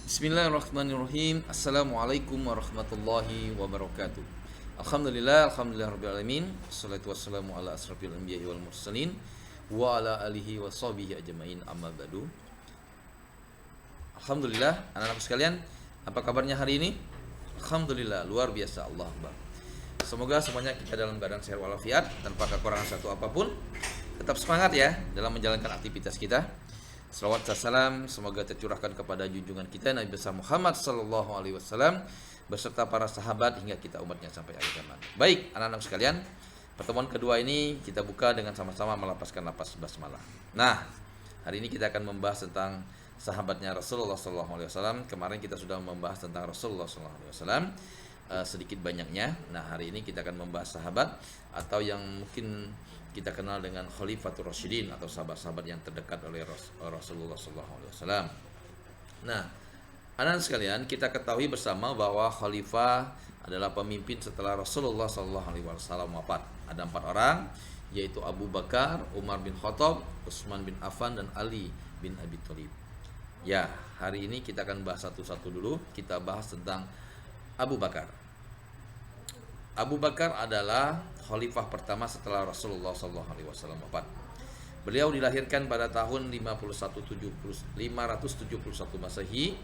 Bismillahirrahmanirrahim. Assalamualaikum warahmatullahi wabarakatuh. Alhamdulillah rabbil alamin. Wassalatu wassalamu ala asrafil anbiya'i wal mursalin wa ala alihi wa sahbihi ajmain, amma ba'du. Alhamdulillah, anak-anakku sekalian, apa kabarnya hari ini? Alhamdulillah, luar biasa, Allah Akbar. Semoga semuanya kita dalam keadaan sehat walafiat, tanpa kekurangan satu apapun. Tetap semangat ya dalam menjalankan aktivitas kita. Salawat dan salam semoga tercurahkan kepada junjungan kita Nabi besar Muhammad sallallahu alaihi wasallam beserta para sahabat hingga kita umatnya sampai akhir zaman. Baik, anak-anak sekalian, pertemuan kedua ini kita buka dengan sama-sama melapaskan napas basmalah. Nah, hari ini kita akan membahas tentang sahabatnya Rasulullah sallallahu alaihi wasallam. Kemarin kita sudah membahas tentang Rasulullah sallallahu alaihi wasallam sedikit banyaknya. Nah, hari ini kita akan membahas sahabat atau yang mungkin kita kenal dengan Khalifatur Rasyidin atau sahabat-sahabat yang terdekat oleh Rasulullah SAW. Nah, anak-anak sekalian, kita ketahui bersama bahwa Khalifah adalah pemimpin setelah Rasulullah SAW wafat. Ada 4 orang, yaitu Abu Bakar, Umar bin Khattab, Utsman bin Affan, dan Ali bin Abi Thalib. Ya, hari ini kita akan bahas satu-satu dulu. Kita bahas tentang Abu Bakar. Abu Bakar adalah khalifah pertama setelah Rasulullah SAW wafat. Beliau dilahirkan pada tahun 571 Masehi.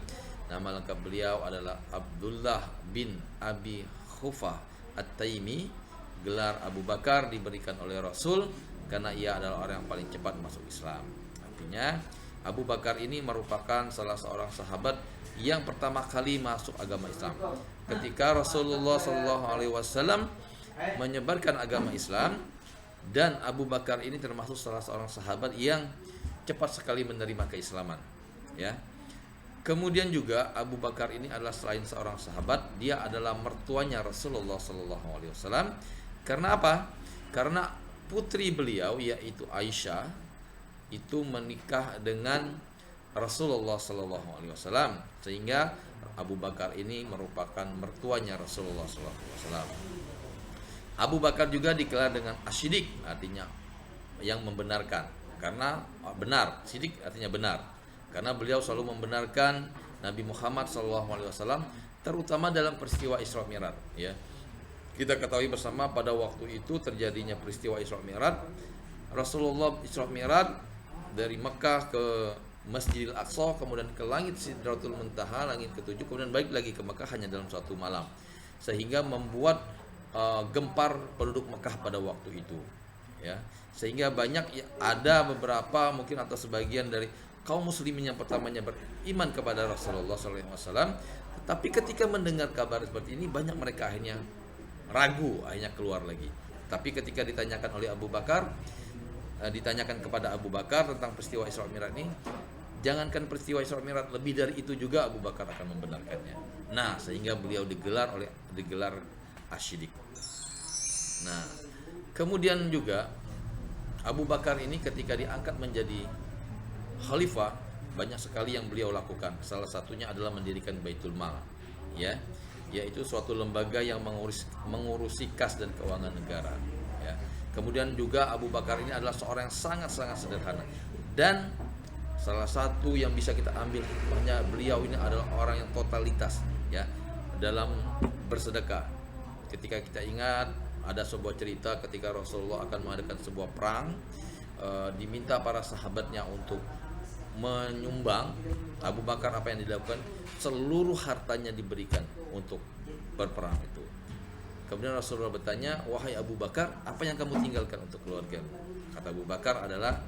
Nama lengkap beliau adalah Abdullah bin Abi Khufah At-Taimi. Gelar Abu Bakar diberikan oleh Rasul karena ia adalah orang yang paling cepat masuk Islam. Artinya Abu Bakar ini merupakan salah seorang sahabat yang pertama kali masuk agama Islam. Ketika Rasulullah SAW menyebarkan agama Islam, dan Abu Bakar ini termasuk salah seorang sahabat yang cepat sekali menerima keislaman. Ya. Kemudian juga Abu Bakar ini adalah selain seorang sahabat, dia adalah mertuanya Rasulullah SAW. Karena apa? Karena putri beliau yaitu Aisyah itu menikah dengan Rasulullah SAW, sehingga Abu Bakar ini merupakan mertuanya Rasulullah SAW. Abu Bakar juga digelar dengan asyidik, artinya yang membenarkan, karena benar. Syidik artinya benar, karena beliau selalu membenarkan Nabi Muhammad SAW, terutama dalam peristiwa Isra Mi'raj. Ya, kita ketahui bersama pada waktu itu terjadinya peristiwa Isra Mi'raj. Rasulullah Isra Mi'raj dari Mekah ke Masjidil Aqsa, kemudian ke langit Sidratul Muntaha, langit ke-7, kemudian balik lagi ke Mekah hanya dalam suatu malam, sehingga membuat gempar penduduk Mekah pada waktu itu. Ya, sehingga ada beberapa mungkin atau sebagian dari kaum muslimin yang pertamanya beriman kepada Rasulullah SAW, tetapi ketika mendengar kabar seperti ini banyak mereka akhirnya ragu, akhirnya keluar lagi. Tapi ketika ditanyakan oleh Abu Bakar, ditanyakan kepada Abu Bakar tentang peristiwa Isra Mi'raj ini, jangankan peristiwa Isra Mi'raj, lebih dari itu juga Abu Bakar akan membenarkannya. Nah, sehingga beliau digelar asyidik. Nah, kemudian juga Abu Bakar ini ketika diangkat menjadi khalifah, banyak sekali yang beliau lakukan. Salah satunya adalah mendirikan Baitul Mal, ya, yaitu suatu lembaga yang mengurusi kas dan keuangan negara. Ya. Kemudian juga Abu Bakar ini adalah seorang yang sangat-sangat sederhana, dan salah satu yang bisa kita ambil hikmahnya, beliau ini adalah orang yang totalitas, ya, dalam bersedekah. Ketika kita ingat ada sebuah cerita ketika Rasulullah akan mengadakan sebuah perang, diminta para sahabatnya untuk menyumbang. Abu Bakar apa yang dilakukan? Seluruh hartanya diberikan untuk berperang itu. Kemudian Rasulullah bertanya, "Wahai Abu Bakar, apa yang kamu tinggalkan untuk keluargamu?" Kata Abu Bakar, "Adalah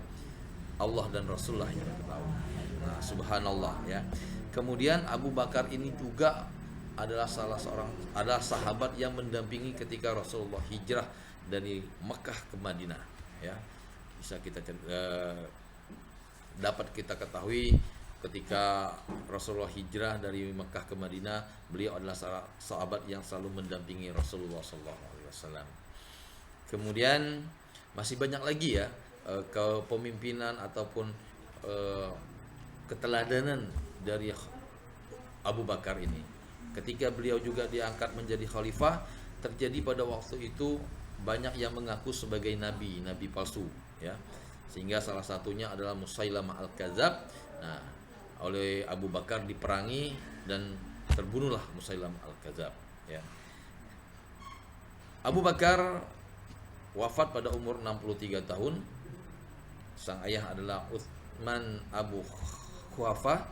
Allah dan Rasulullah yang tahu." Nah, subhanallah, ya. Kemudian Abu Bakar ini juga adalah sahabat yang mendampingi ketika Rasulullah hijrah dari Mekah ke Madinah. Ya, bisa kita dapat kita ketahui ketika Rasulullah hijrah dari Mekah ke Madinah, beliau adalah sahabat yang selalu mendampingi Rasulullah SAW. Kemudian masih banyak lagi ya kepemimpinan ataupun keteladanan dari Abu Bakar ini. Ketika beliau juga diangkat menjadi khalifah, terjadi pada waktu itu banyak yang mengaku sebagai nabi palsu, ya. Sehingga salah satunya adalah Musailamah al-Kadzab. Nah, oleh Abu Bakar diperangi dan terbunuhlah Musailam al-Kadzab, ya. Abu Bakar wafat pada umur 63 tahun. Sang ayah adalah Utsman Abu Khuafah,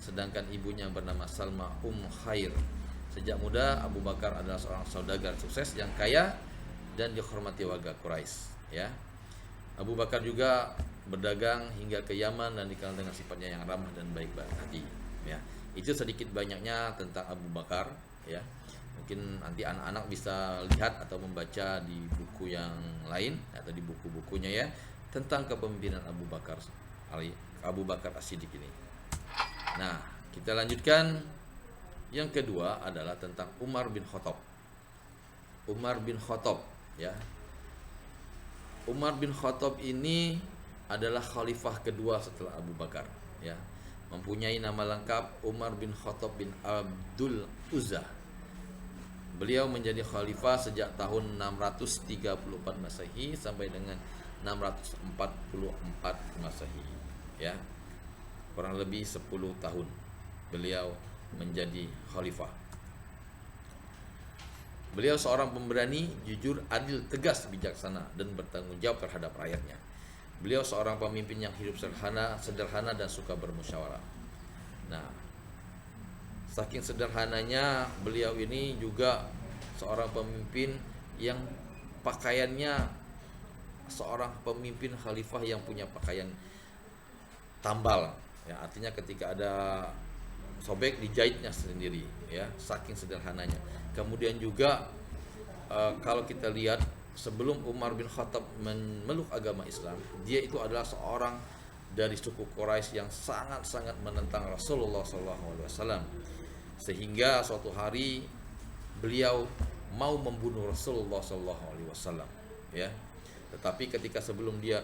sedangkan ibunya bernama Salma Khair. Sejak muda Abu Bakar adalah seorang saudagar sukses yang kaya dan dihormati warga Quraisy, ya. Abu Bakar juga berdagang hingga ke Yaman dan dikenal dengan sifatnya yang ramah dan baik hati, ya. Itu sedikit banyaknya tentang Abu Bakar, ya. Mungkin nanti anak-anak bisa lihat atau membaca di buku yang lain atau di buku-bukunya, ya, tentang kepemimpinan Abu Bakar As-Siddiq ini. Nah, kita lanjutkan. Yang kedua adalah tentang Umar bin Khattab. Umar bin Khattab, ya. Umar bin Khattab ini adalah khalifah kedua setelah Abu Bakar, ya. Mempunyai nama lengkap Umar bin Khattab bin Abdul Uzza. Beliau menjadi khalifah sejak tahun 634 Masehi sampai dengan 644 Masehi, ya. Kurang lebih 10 tahun beliau menjadi khalifah. Beliau seorang pemberani, jujur, adil, tegas, bijaksana, dan bertanggung jawab terhadap rakyatnya. Beliau seorang pemimpin yang hidup sederhana dan suka bermusyawarah. Nah, saking sederhananya beliau ini juga seorang pemimpin yang pakaiannya seorang pemimpin khalifah yang punya pakaian tambal, ya, artinya ketika ada sobek dijahitnya sendiri, ya, saking sederhananya. Kemudian juga kalau kita lihat sebelum Umar bin Khattab memeluk agama Islam, dia itu adalah seorang dari suku Quraisy yang sangat-sangat menentang Rasulullah SAW, sehingga suatu hari beliau mau membunuh Rasulullah SAW, ya. Tetapi ketika sebelum dia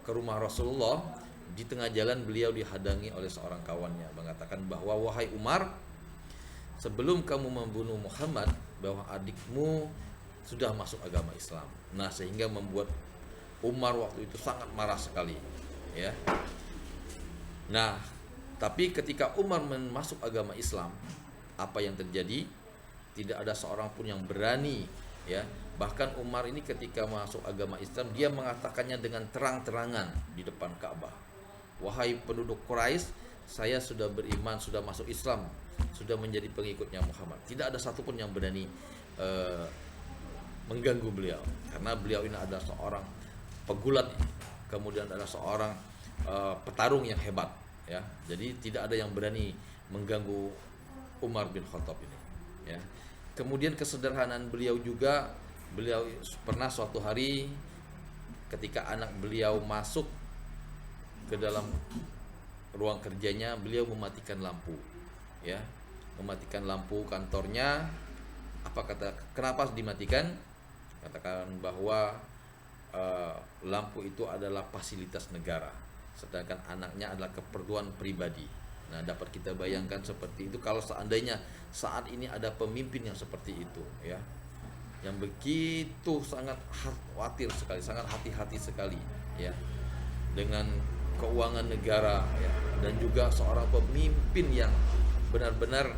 ke rumah Rasulullah, di tengah jalan beliau dihadangi oleh seorang kawannya, mengatakan bahwa, wahai Umar, sebelum kamu membunuh Muhammad, bahwa adikmu sudah masuk agama Islam. Nah, sehingga membuat Umar waktu itu sangat marah sekali, ya. Nah, tapi ketika Umar masuk agama Islam, apa yang terjadi? Tidak ada seorang pun yang berani, ya. Bahkan Umar ini ketika masuk agama Islam, dia mengatakannya dengan terang-terangan di depan Ka'bah. Wahai penduduk Quraisy, saya sudah beriman, sudah masuk Islam, sudah menjadi pengikutnya Muhammad. Tidak ada satupun yang berani mengganggu beliau, karena beliau ini adalah seorang pegulat, kemudian adalah seorang petarung yang hebat, ya. Jadi tidak ada yang berani mengganggu Umar bin Khattab ini, ya. Kemudian kesederhanaan beliau juga, beliau pernah suatu hari ketika anak beliau masuk ke dalam ruang kerjanya, beliau mematikan lampu, ya, mematikan lampu kantornya. Kenapa dimatikan? Katakan bahwa lampu itu adalah fasilitas negara, sedangkan anaknya adalah keperluan pribadi. Nah, dapat kita bayangkan seperti itu kalau seandainya saat ini ada pemimpin yang seperti itu, ya, yang begitu sangat khawatir sekali, sangat hati-hati sekali, ya, dengan keuangan negara, ya, dan juga seorang pemimpin yang benar-benar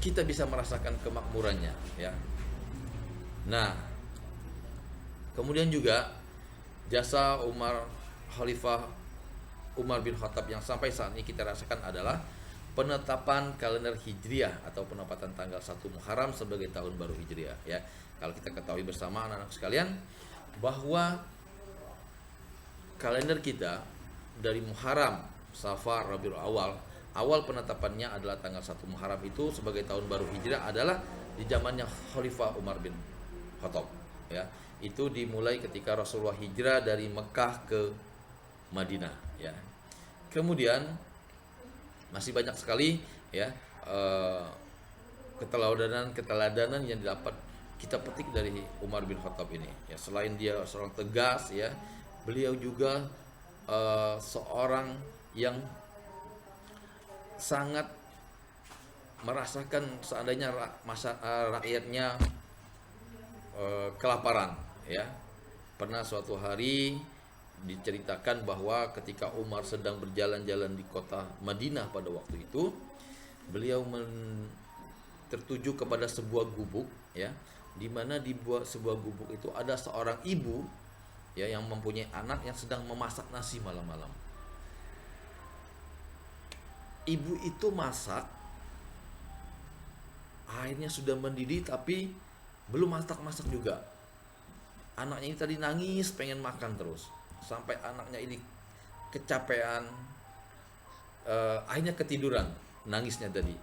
kita bisa merasakan kemakmurannya, ya. Nah, kemudian juga jasa Khalifah Umar bin Khattab yang sampai saat ini kita rasakan adalah penetapan kalender Hijriah atau penetapan tanggal 1 Muharram sebagai tahun baru Hijriah, ya. Kalau kita ketahui bersama anak-anak sekalian bahwa kalender kita dari Muharram, Safar, Rabiul awal penetapannya adalah tanggal 1 Muharram itu sebagai tahun baru Hijriah adalah di zamannya Khalifah Umar bin Khattab, ya. Itu dimulai ketika Rasulullah hijrah dari Mekah ke Madinah, ya. Kemudian masih banyak sekali, ya, keteladanan yang dapat kita petik dari Umar bin Khattab ini, ya. Selain dia seorang tegas, ya, beliau juga seorang yang sangat merasakan seandainya rakyatnya kelaparan, ya. Pernah suatu hari diceritakan bahwa ketika Umar sedang berjalan-jalan di kota Madinah pada waktu itu, beliau tertuju kepada sebuah gubuk, ya, di mana di sebuah gubuk itu ada seorang ibu, ya, yang mempunyai anak yang sedang memasak nasi malam-malam. Ibu itu masak, airnya sudah mendidih tapi belum masak-masak juga. Anaknya ini tadi nangis pengen makan terus, sampai anaknya ini kecapean, akhirnya ketiduran nangisnya tadi.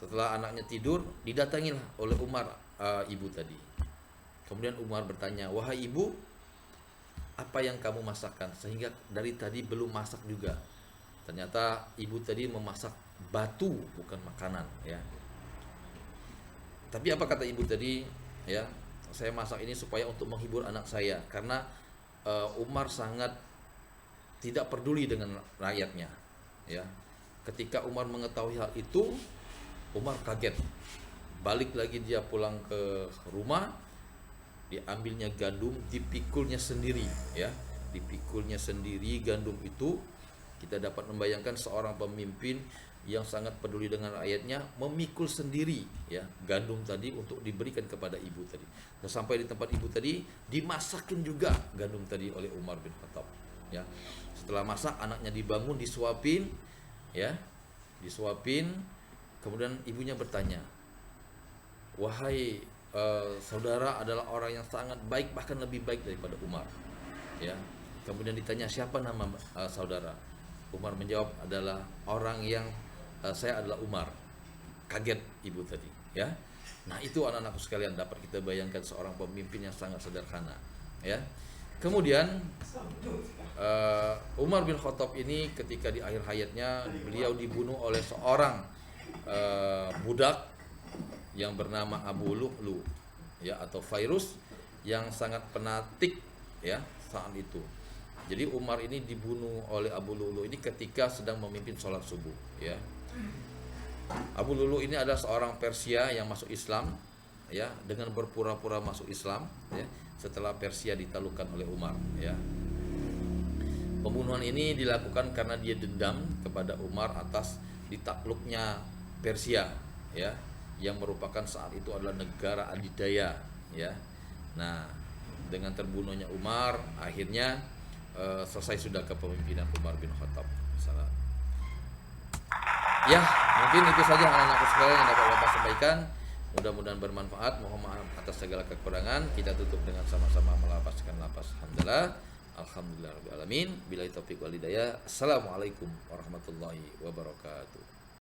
Setelah anaknya tidur, didatangilah oleh Umar, ibu tadi. Kemudian Umar bertanya, "Wahai ibu, apa yang kamu masakkan sehingga dari tadi belum masak juga?" Ternyata ibu tadi memasak batu, bukan makanan, ya. Tapi apa kata ibu tadi? Ya, saya masak ini supaya untuk menghibur anak saya, karena Umar sangat tidak peduli dengan rakyatnya, ya. Ketika Umar mengetahui hal itu, Umar kaget. Balik lagi dia pulang ke rumah, diambilnya gandum, dipikulnya sendiri, ya. Dipikulnya sendiri gandum itu. Kita dapat membayangkan seorang pemimpin yang sangat peduli dengan rakyatnya memikul sendiri, ya, gandum tadi untuk diberikan kepada ibu tadi. Dan sampai di tempat ibu tadi dimasakin juga gandum tadi oleh Umar bin Khattab, ya. Setelah masak, anaknya dibangun, disuapin, ya, disuapin. Kemudian ibunya bertanya, "Wahai saudara adalah orang yang sangat baik, bahkan lebih baik daripada Umar." Ya. Kemudian ditanya, "Siapa nama saudara?" Umar menjawab, "Adalah orang yang saya adalah Umar." Kaget ibu tadi, ya. Nah, itu anak-anakku sekalian, dapat kita bayangkan seorang pemimpin yang sangat sederhana, ya. Kemudian Umar bin Khattab ini ketika di akhir hayatnya, beliau dibunuh oleh seorang budak yang bernama Abu Lu'lu, ya, atau Fairuz, yang sangat fanatik, ya, saat itu. Jadi Umar ini dibunuh oleh Abu Lu'lu ini ketika sedang memimpin sholat subuh, ya. Abu Lu'lu ini adalah seorang Persia yang masuk Islam, ya, dengan berpura-pura masuk Islam, ya, setelah Persia ditaklukkan oleh Umar, ya. Pembunuhan ini dilakukan karena dia dendam kepada Umar atas ditakluknya Persia, ya, yang merupakan saat itu adalah negara adidaya, ya. Nah, dengan terbunuhnya Umar, akhirnya selesai sudah kepemimpinan Umar bin Khattab. Ya, mungkin itu saja anak-anakku sekalian yang dapat Bapak sampaikan. Mudah-mudahan bermanfaat. Mohon maaf atas segala kekurangan. Kita tutup dengan sama-sama melapaskan lapas. Alhamdulillah rabbil alamin. Billahi taufiq wal hidayah. Assalamualaikum warahmatullahi wabarakatuh.